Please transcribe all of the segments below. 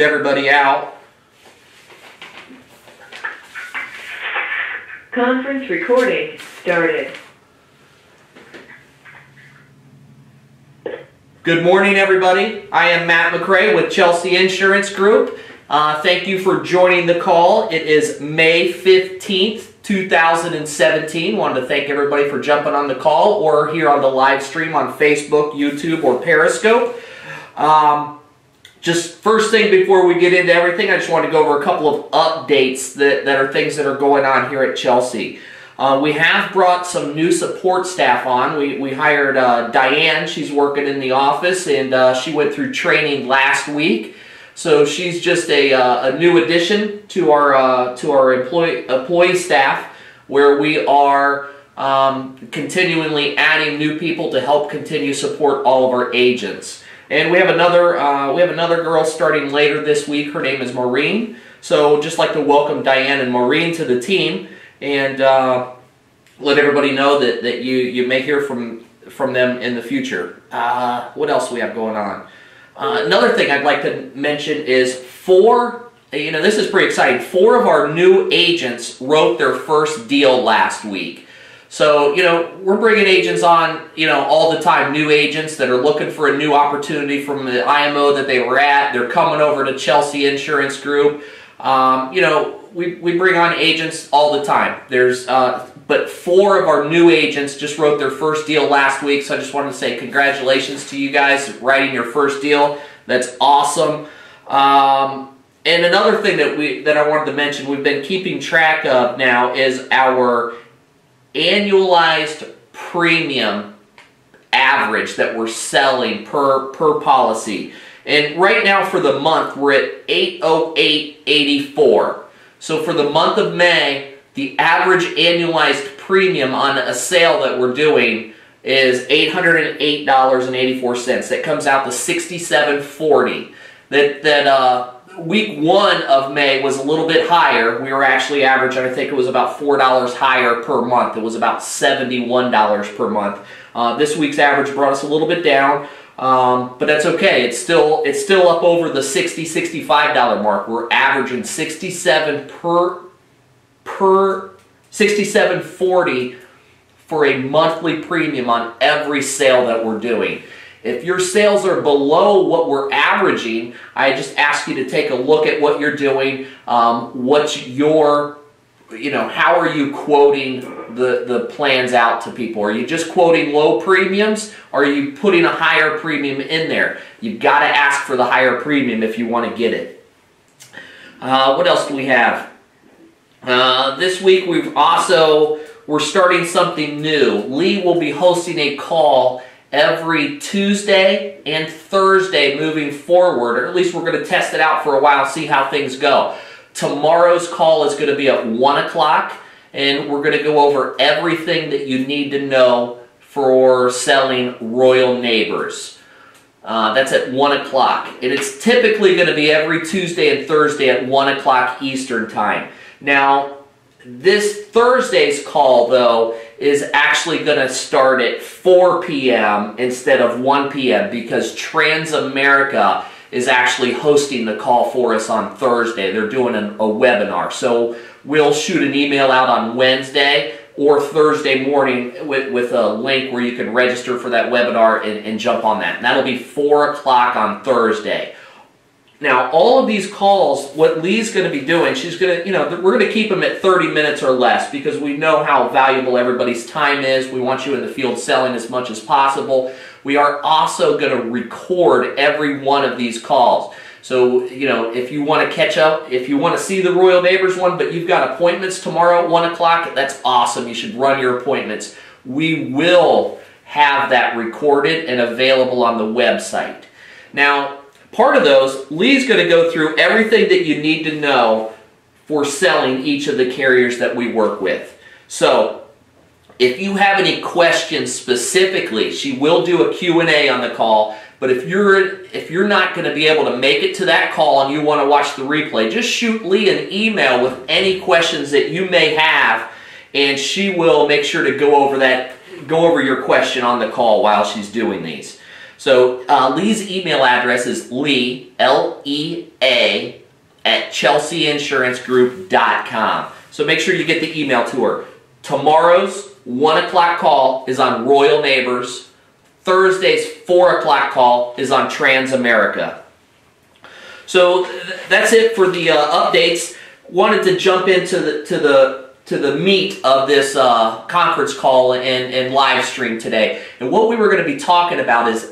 everybody out. Conference recording started. Good morning, everybody. I am Matt McRae with Chelsea Insurance Group. Thank you for joining the call. It is May 15th, 2017. Wanted to thank everybody for jumping on the call or here on the live stream on Facebook, YouTube, or Periscope. Just first thing before we get into everything, I just want to go over a couple of updates that are things that are going on here at Chelsea. We have brought some new support staff on. We hired Diane. She's working in the office, and she went through training last week. So she's just a new addition to our employee staff, where we are continually adding new people to help continue support all of our agents. And we have another girl starting later this week. Her name is Maureen. So just like to welcome Diane and Maureen to the team, and let everybody know that you may hear from them in the future. What else do we have going on? Another thing I'd like to mention is this is pretty exciting. 4 of our new agents wrote their first deal last week. So, we're bringing agents on, all the time, new agents that are looking for a new opportunity from the IMO that they were at. They're coming over to Chelsea Insurance Group. We bring on agents all the time. But 4 of our new agents just wrote their first deal last week, so I just wanted to say congratulations to you guys writing your first deal. That's awesome. And another thing that I wanted to mention, we've been keeping track of now, is our annualized premium average that we're selling per policy. And right now for the month, we're at $808.84. So for the month of May, the average annualized premium on a sale that we're doing is $808.84. That comes out to $67.40. That week 1 of May was a little bit higher. We were actually averaging, I think it was about $4 higher per month. It was about $71 per month. This week's average brought us a little bit down, but that's okay. It's still up over the $65 mark. We're averaging $67.40 for a monthly premium on every sale that we're doing. If your sales are below what we're averaging, I just ask you to take a look at what you're doing. What's your, how are you quoting the plans out to people? Are you just quoting low premiums? Or are you putting a higher premium in there? You've got to ask for the higher premium if you want to get it. What else do we have? This week we're starting something new. Lee will be hosting a call every Tuesday and Thursday moving forward, or at least we're going to test it out for a while, see how things go. Tomorrow's call is going to be at 1 o'clock, and we're going to go over everything that you need to know for selling Royal Neighbors. That's at 1 o'clock, and it's typically going to be every Tuesday and Thursday at 1 o'clock Eastern Time. Now, this Thursday's call, though, is actually going to start at 4 p.m. instead of 1 p.m. because Transamerica is actually hosting the call for us on Thursday. They're doing a webinar. So we'll shoot an email out on Wednesday or Thursday morning with a link where you can register for that webinar and jump on that. And that'll be 4 o'clock on Thursday. Now, all of these calls, what Lee's going to be doing, she's going to, we're going to keep them at 30 minutes or less because we know how valuable everybody's time is. We want you in the field selling as much as possible. We are also going to record every one of these calls. So, if you want to catch up, if you want to see the Royal Neighbors one, but you've got appointments tomorrow at 1 o'clock, that's awesome. You should run your appointments. We will have that recorded and available on the website. Now, part of those, Lee's going to go through everything that you need to know for selling each of the carriers that we work with. So, if you have any questions specifically, she will do a Q&A on the call, but if you're not going to be able to make it to that call and you want to watch the replay, just shoot Lee an email with any questions that you may have, and she will make sure to go over your question on the call while she's doing these. So Lee's email address is Lee, L-E-A, at chelseainsurancegroup.com. So make sure you get the email to her. Tomorrow's 1 o'clock call is on Royal Neighbors. Thursday's 4 o'clock call is on Transamerica. So that's it for the updates. Wanted to jump into the meat of this conference call and live stream today. And what we were going to be talking about is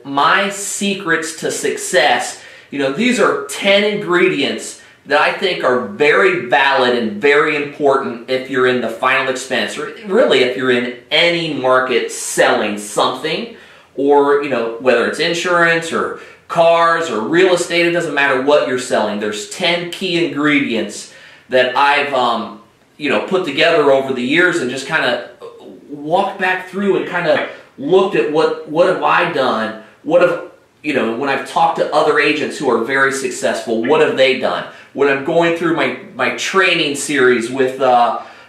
my secrets to success. You know, these are 10 ingredients that I think are very valid and very important if you're in the final expense, or really if you're in any market selling something, or, you know, whether it's insurance or cars or real estate, it doesn't matter what you're selling. There's 10 key ingredients that I've you know, put together over the years and just kind of walked back through and kind of looked at what have I done, what have, you know, when I've talked to other agents who are very successful, what have they done? When I'm going through my training series with,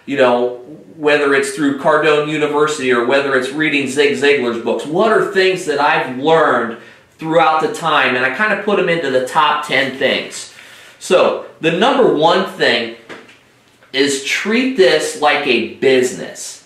you know, whether it's through Cardone University or whether it's reading Zig Ziglar's books, what are things that I've learned throughout the time? And I kind of put them into the top 10 things. So the number one thing is treat this like a business.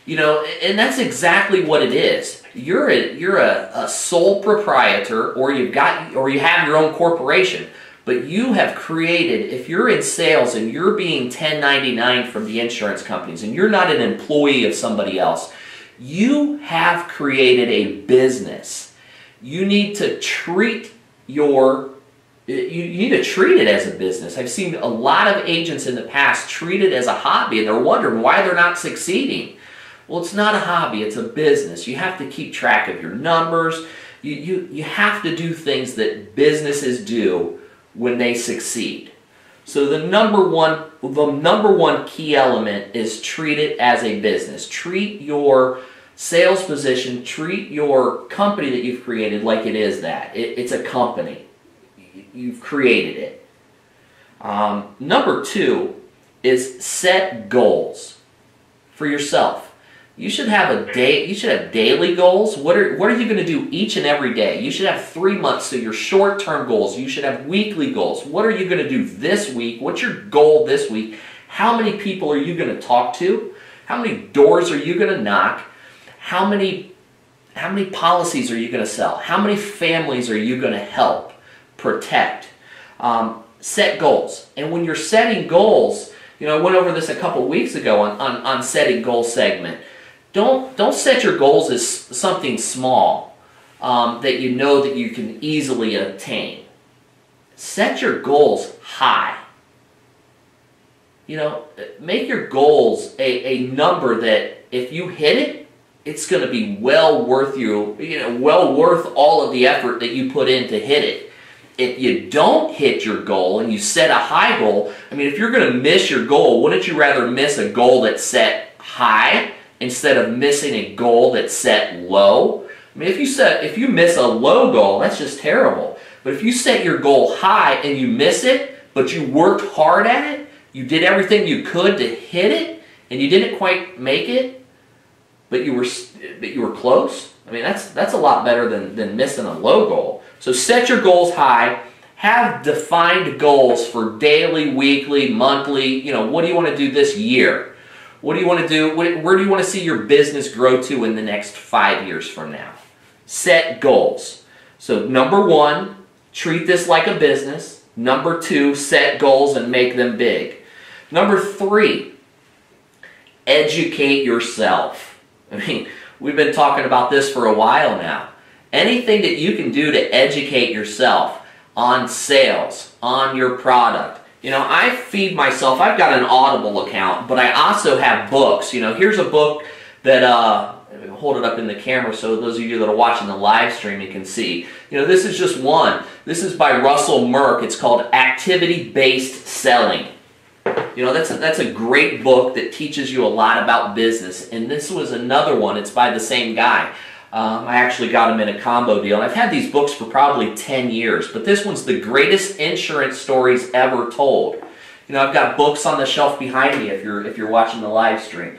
You know, and that's exactly what it is. You're a sole proprietor, or you have your own corporation, but you have created, if you're in sales and you're being 1099 from the insurance companies and you're not an employee of somebody else, you have created a business. You need to treat it as a business. I've seen a lot of agents in the past treat it as a hobby, and they're wondering why they're not succeeding. Well, it's not a hobby, it's a business. You have to keep track of your numbers. You have to do things that businesses do when they succeed. So the number one key element is treat it as a business. Treat your sales position, treat your company that you've created like it is that. It's a company. You've created it. Number two is set goals for yourself. You should have daily goals. What are you going to do each and every day? You should have 3 months, so your short-term goals. You should have weekly goals. What are you going to do this week? What's your goal this week? How many people are you going to talk to? How many doors are you going to knock? How many policies are you going to sell? How many families are you going to help protect? Set goals. And when you're setting goals, you know, I went over this a couple weeks ago on setting goal segment. Don't set your goals as something small that you know that you can easily attain. Set your goals high. You know, make your goals a number that if you hit it, it's going to be well worth all of the effort that you put in to hit it. If you don't hit your goal and you set a high goal, I mean, if you're going to miss your goal, wouldn't you rather miss a goal that's set high instead of missing a goal that's set low? I mean, if you miss a low goal, that's just terrible. But if you set your goal high and you miss it, but you worked hard at it, you did everything you could to hit it, and you didn't quite make it, but you were close. I mean, that's a lot better than missing a low goal. So set your goals high. Have defined goals for daily, weekly, monthly. You know, what do you want to do this year? What do you want to do? Where do you want to see your business grow to in the next 5 years from now? Set goals. So number one, treat this like a business. Number two, set goals and make them big. Number three, educate yourself. I mean, we've been talking about this for a while now. Anything that you can do to educate yourself on sales, on your product. You know, I feed myself. I've got an Audible account, but I also have books. You know, here's a book that, hold it up in the camera so those of you that are watching the live stream, you can see. You know, this is just one. This is by Russell Merck. It's called Activity-Based Selling. You know, that's a great book that teaches you a lot about business. And this was another one. It's by the same guy. I actually got them in a combo deal. And I've had these books for probably 10 years. But this one's the greatest insurance stories ever told. You know, I've got books on the shelf behind me if you're watching the live stream.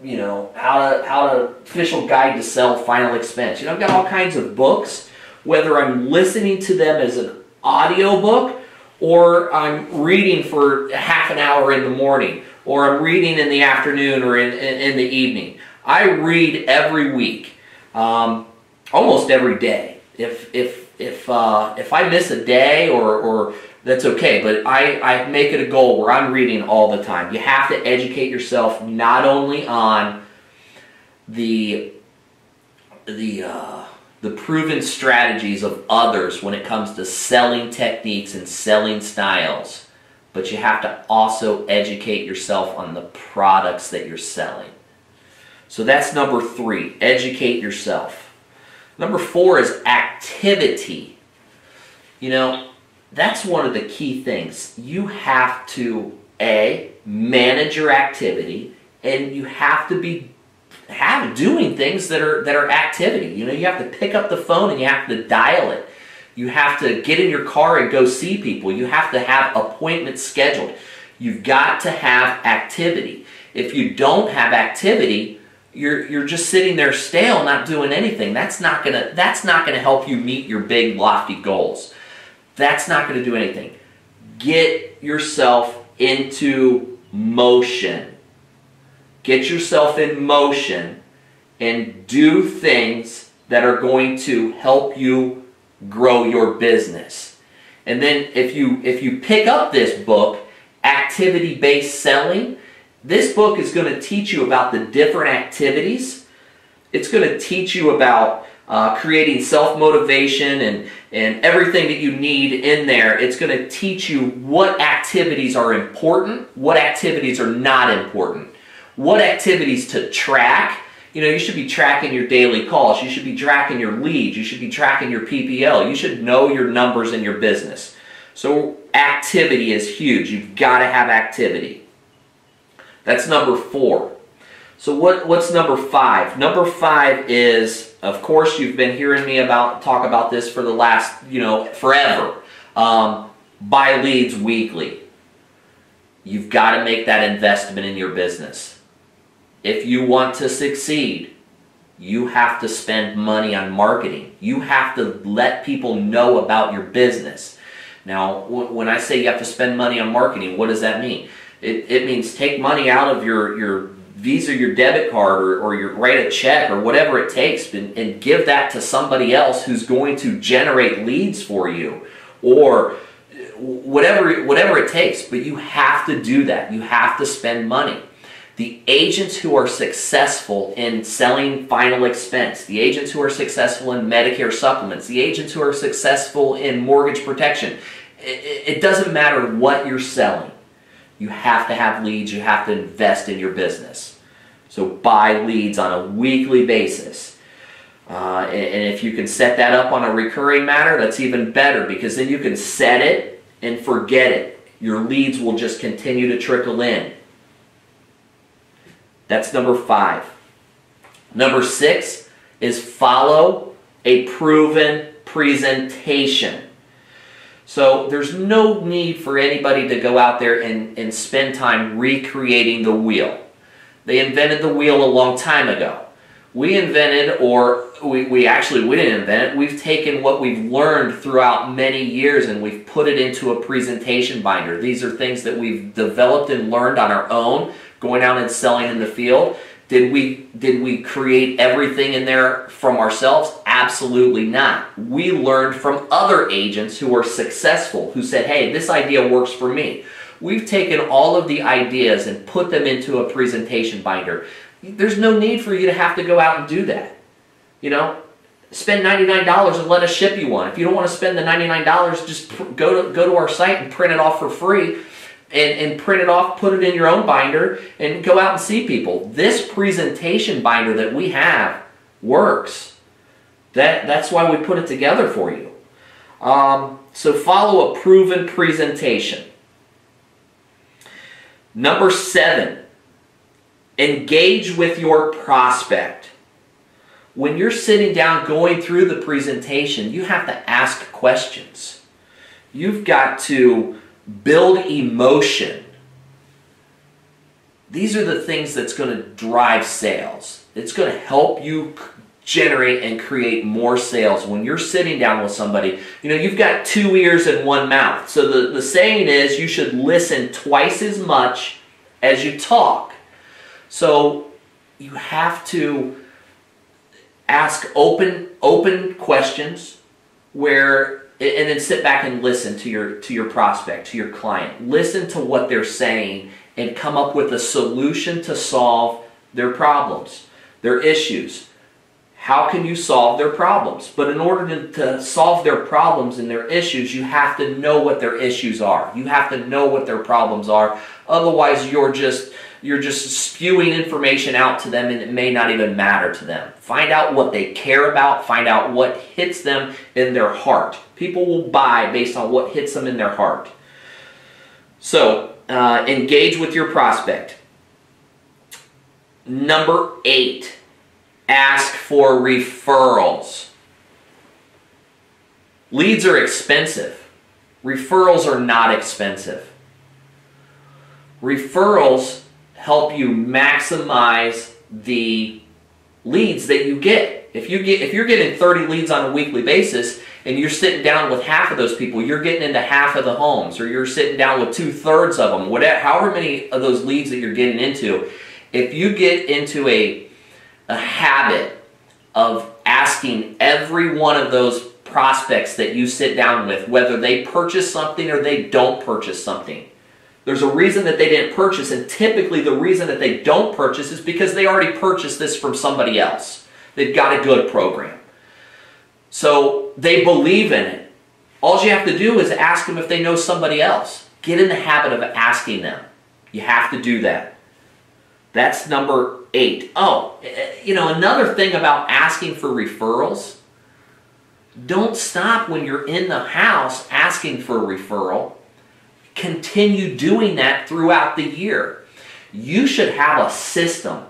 how to official guide to sell final expense. I've got all kinds of books, whether I'm listening to them as an audio book or I'm reading for half an hour in the morning or I'm reading in the afternoon or in the evening. I read every week, almost every day. If I miss a day or that's okay, but I make it a goal where I'm reading all the time. You have to educate yourself not only on the proven strategies of others when it comes to selling techniques and selling styles, but you have to also educate yourself on the products that you're selling. So that's number 3, educate yourself. Number 4 is activity. That's one of the key things. You have to, manage your activity, and you have to be doing things that are activity. You have to pick up the phone and you have to dial it. You have to get in your car and go see people. You have to have appointments scheduled. You've got to have activity. If you don't have activity, you're just sitting there stale, not doing anything. That's not gonna help you meet your big lofty goals. That's not going to do anything. Get yourself into motion. Get yourself in motion and do things that are going to help you grow your business. And then if you pick up this book, Activity-Based Selling, this book is going to teach you about the different activities. It's going to teach you about creating self-motivation and everything that you need in there. It's going to teach you what activities are important, what activities are not important, what activities to track. You should be tracking your daily calls. You should be tracking your leads. You should be tracking your PPL. You should know your numbers in your business. So activity is huge. You've got to have activity. That's number 4. So what's number 5? Number 5 is, of course, you've been hearing me talk about this for the last, forever. Buy leads weekly. You've got to make that investment in your business. If you want to succeed, you have to spend money on marketing. You have to let people know about your business. Now, when I say you have to spend money on marketing, what does that mean? It means take money out of your Visa, your debit card, or you write a check or whatever it takes and give that to somebody else who's going to generate leads for you, or whatever it takes. But you have to do that. You have to spend money. The agents who are successful in selling final expense, the agents who are successful in Medicare supplements, the agents who are successful in mortgage protection, it doesn't matter what you're selling. You have to have leads. You have to invest in your business. So buy leads on a weekly basis. And if you can set that up on a recurring matter, that's even better, because then you can set it and forget it. Your leads will just continue to trickle in. That's number 5. Number 6 is follow a proven presentation. So there's no need for anybody to go out there and spend time recreating the wheel. They invented the wheel a long time ago. We invented, or we didn't invent it. We've taken what we've learned throughout many years and we've put it into a presentation binder. These are things that we've developed and learned on our own, going out and selling in the field. Did we create everything in there from ourselves? Absolutely not. We learned from other agents who were successful, who said, hey, this idea works for me. We've taken all of the ideas and put them into a presentation binder. There's no need for you to have to go out and do that. Spend $99 and let us ship you one. If you don't want to spend the $99, just go to our site and print it off for free. And print it off, put it in your own binder, and go out and see people. This presentation binder that we have works. That's why we put it together for you. So follow a proven presentation. Number 7, engage with your prospect. When you're sitting down going through the presentation, you have to ask questions. You've got to build emotion. these are the things that's going to drive sales. It's going to help you generate and create more sales when you're sitting down with somebody. You know, you've got 2 ears and 1 mouth. So the saying is you should listen twice as much as you talk. So you have to ask open questions and then sit back and listen to your prospect, to your client. Listen to what they're saying and come up with a solution to solve their problems, their issues. How can you solve their problems? But in order to solve their problems and their issues, you have to know what their issues are. You have to know what their problems are. Otherwise, you're just spewing information out to them and it may not even matter to them. Find out what they care about. Find out what hits them in their heart. People will buy based on what hits them in their heart. So, engage with your prospect. Number 8, ask for referrals. Leads are expensive. Referrals are not expensive. Referrals help you maximize the leads that you get. If you're getting 30 leads on a weekly basis and you're sitting down with half of those people, you're getting into half of the homes, or you're sitting down with 2/3 of them, however many of those leads that you're getting into, if you get into a habit of asking every one of those prospects that you sit down with, whether they purchase something or they don't purchase something. There's a reason that they didn't purchase, and typically the reason that they don't purchase is because they already purchased this from somebody else. They've got a good program. So they believe in it. All you have to do is ask them if they know somebody else. Get in the habit of asking them. You have to do that. That's number 8. Oh, you know, another thing about asking for referrals, don't stop when you're in the house asking for a referral. Continue doing that throughout the year. You should have a system,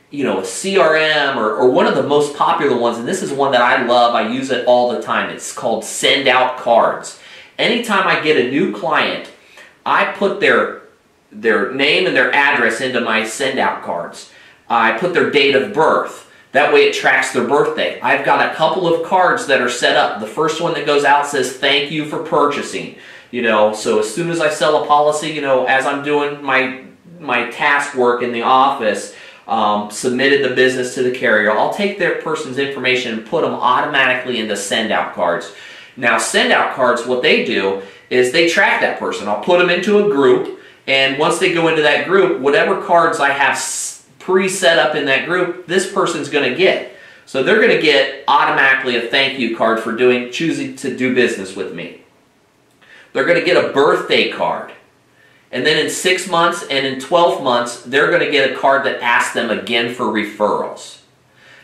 you know, a CRM or one of the most popular ones, and this is one that I love. I use it all the time. It's called Send Out Cards. Anytime I get a new client, I put their name and their address into my Send Out cards. I put their date of birth. That way it tracks their birthday. I've got a couple of cards that are set up. The first one that goes out says, "Thank you for purchasing." You know, so as soon as I sell a policy, you know, as I'm doing my task work in the office, submitted the business to the carrier, I'll take that person's information and put them automatically into Send Out cards. Now, Send Out cards, what they do is they track that person. I'll put them into a group, and once they go into that group, whatever cards I have pre-set up in that group, this person's going to get. So they're going to get automatically a thank you card for choosing to do business with me. They're going to get a birthday card. And then in 6 months and in 12 months, they're going to get a card that asks them again for referrals.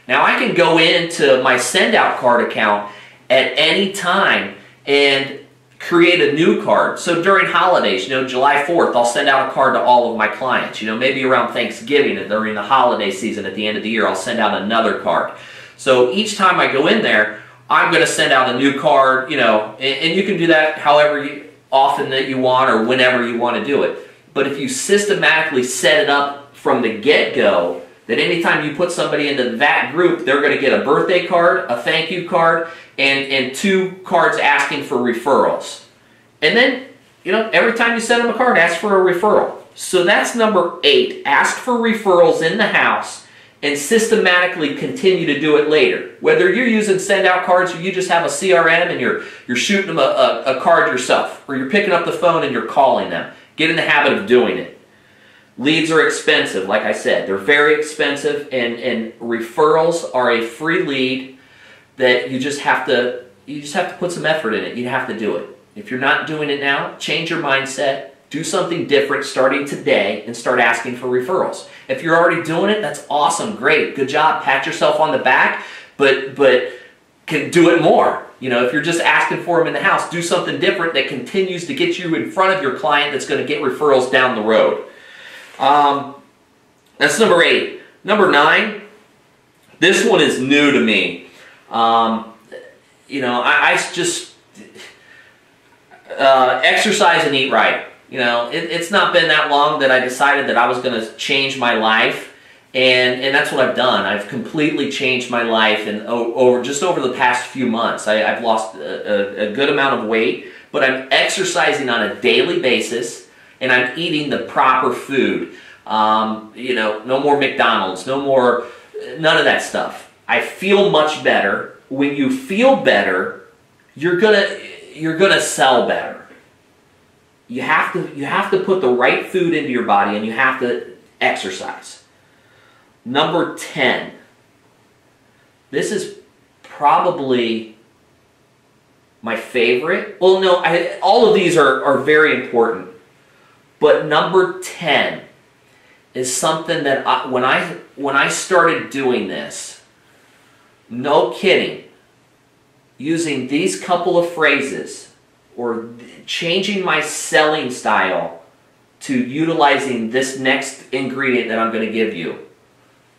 Now I can go into my Send Out card account at any time and create a new card. So during holidays, you know, July 4th, I'll send out a card to all of my clients. You know, maybe around Thanksgiving and during the holiday season at the end of the year, I'll send out another card. So each time I go in there, I'm going to send out a new card, you know, and you can do that however often that you want or whenever you want to do it. But if you systematically set it up from the get-go, that anytime you put somebody into that group, they're going to get a birthday card, a thank you card, and 2 cards asking for referrals. And then, you know, every time you send them a card, ask for a referral. So that's number 8. Ask for referrals in the house and systematically continue to do it later. Whether you're using Send Out cards or you just have a CRM and you're shooting them a card yourself, or you're picking up the phone and you're calling them. Get in the habit of doing it. Leads are expensive, like I said. They're very expensive, and referrals are a free lead that you just have to put some effort in it. You have to do it. If you're not doing it now, change your mindset. Do something different starting today and start asking for referrals. If you're already doing it, that's awesome, great, good job. Pat yourself on the back, but can do it more. You know, if you're just asking for them in the house, do something different that continues to get you in front of your client that's going to get referrals down the road. That's number 8. Number 9, this one is new to me. You know, I just exercise and eat right. You know, it's not been that long that I decided that I was going to change my life, and that's what I've done. I've completely changed my life, and over the past few months, I've lost a good amount of weight, but I'm exercising on a daily basis, and I'm eating the proper food. You know, no more McDonald's, none of that stuff. I feel much better. When you feel better, you're gonna sell better. You have to put the right food into your body, and you have to exercise. Number 10. This is probably my favorite. Well, no, all of these are very important. But number 10 is something that when I started doing this, no kidding, using these couple of phrases, or changing my selling style to utilizing this next ingredient that I'm going to give you.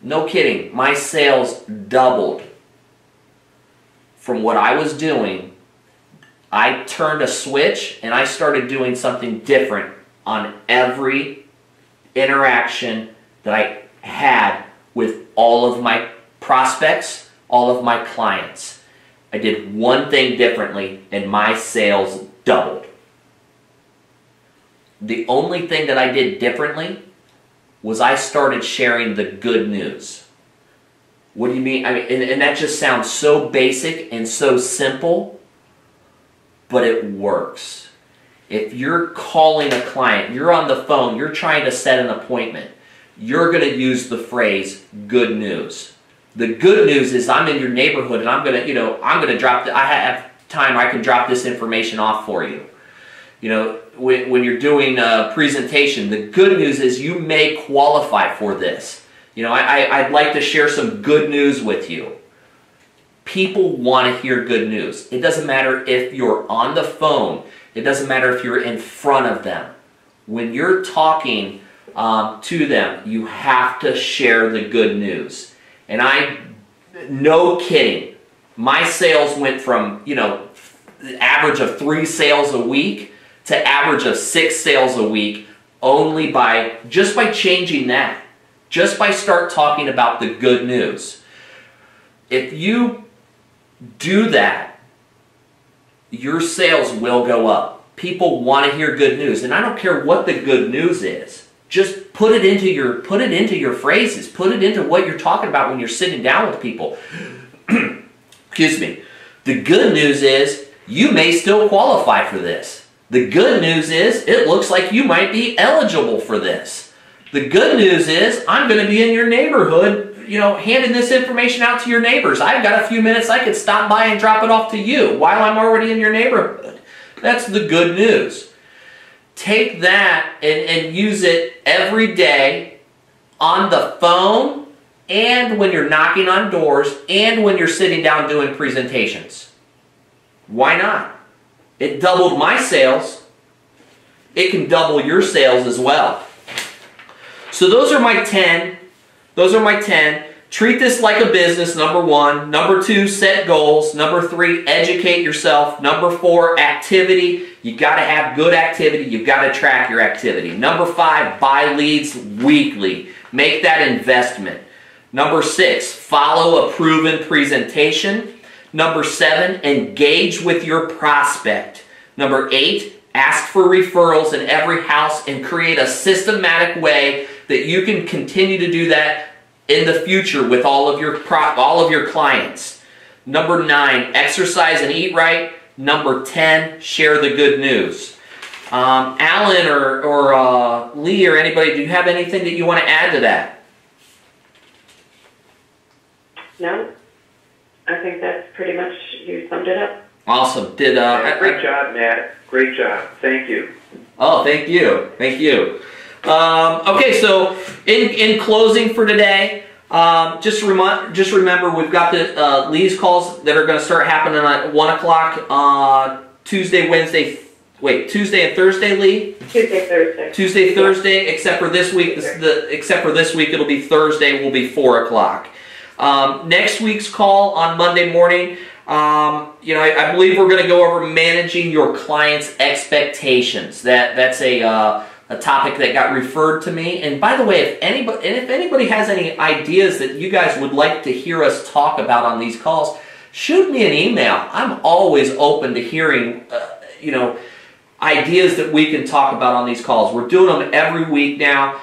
No kidding, my sales doubled from what I was doing. I turned a switch and I started doing something different on every interaction that I had with all of my prospects, all of my clients. I did one thing differently and my sales doubled. The only thing that I did differently was I started sharing the good news. What do you mean? I mean, and that just sounds so basic and so simple, but it works. If you're calling a client, you're on the phone, you're trying to set an appointment, you're going to use the phrase good news. The good news is I'm in your neighborhood and I'm going to drop I have time, I can drop this information off for you. You know, when you're doing a presentation, the good news is you may qualify for this. You know, I'd like to share some good news with you. People want to hear good news. It doesn't matter if you're on the phone. It doesn't matter if you're in front of them. When you're talking to them, you have to share the good news. And no kidding, my sales went from, you know, the average of 3 sales a week to average of 6 sales a week only just by changing that. Just by start talking about the good news. If you do that, your sales will go up. People want to hear good news, and I don't care what the good news is. Just put it into your phrases. Put it into what you're talking about when you're sitting down with people. Excuse me. The good news is you may still qualify for this. The good news is it looks like you might be eligible for this. The good news is I'm going to be in your neighborhood, you know, handing this information out to your neighbors. I've got a few minutes. I could stop by and drop it off to you while I'm already in your neighborhood. That's the good news. Take that and use it every day on the phone and when you're knocking on doors and when you're sitting down doing presentations. Why not? It doubled my sales. It can double your sales as well. So those are my 10. Those are my 10. Treat this like a business, number 1. Number 2, set goals. Number 3, educate yourself. Number 4, activity. You got to have good activity. You've got to track your activity. Number 5, buy leads weekly. Make that investment. Number 6, follow a proven presentation. Number 7, engage with your prospect. Number 8, ask for referrals in every house and create a systematic way that you can continue to do that in the future with all of your clients. Number 9, exercise and eat right. Number 10, share the good news. Alan or Lee or anybody, do you have anything that you want to add to that? No, I think that's pretty much, you summed it up. Awesome. Great job, Matt. Great job. Thank you. Oh, thank you. Thank you. Okay, so in closing for today, just remember we've got the Lee's calls that are going to start happening at 1 o'clock Tuesday and Thursday, Lee? Tuesday, Thursday, except for this week. It'll be Thursday. Will be 4 o'clock. Next week's call on Monday morning. You know, I believe we're going to go over managing your clients' expectations. That's a topic that got referred to me. And by the way, if anybody has any ideas that you guys would like to hear us talk about on these calls, shoot me an email. I'm always open to hearing, you know, ideas that we can talk about on these calls. We're doing them every week now.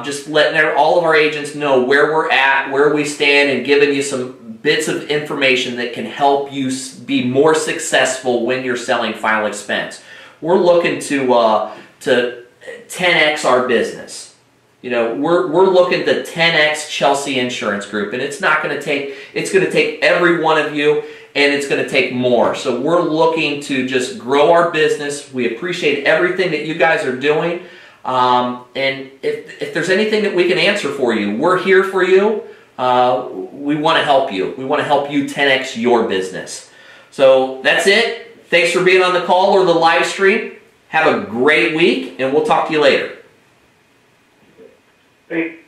Just letting all of our agents know where we're at, where we stand, and giving you some bits of information that can help you be more successful when you're selling final expense. We're looking to 10x our business. You know, we're looking to 10x Chelsea Insurance Group, and it's not going to take. It's going to take every one of you, and it's going to take more. So we're looking to just grow our business. We appreciate everything that you guys are doing. And if there's anything that we can answer for you, we're here for you. We want to help you. We want to help you 10x your business. So that's it. Thanks for being on the call or the live stream. Have a great week, and we'll talk to you later. Great.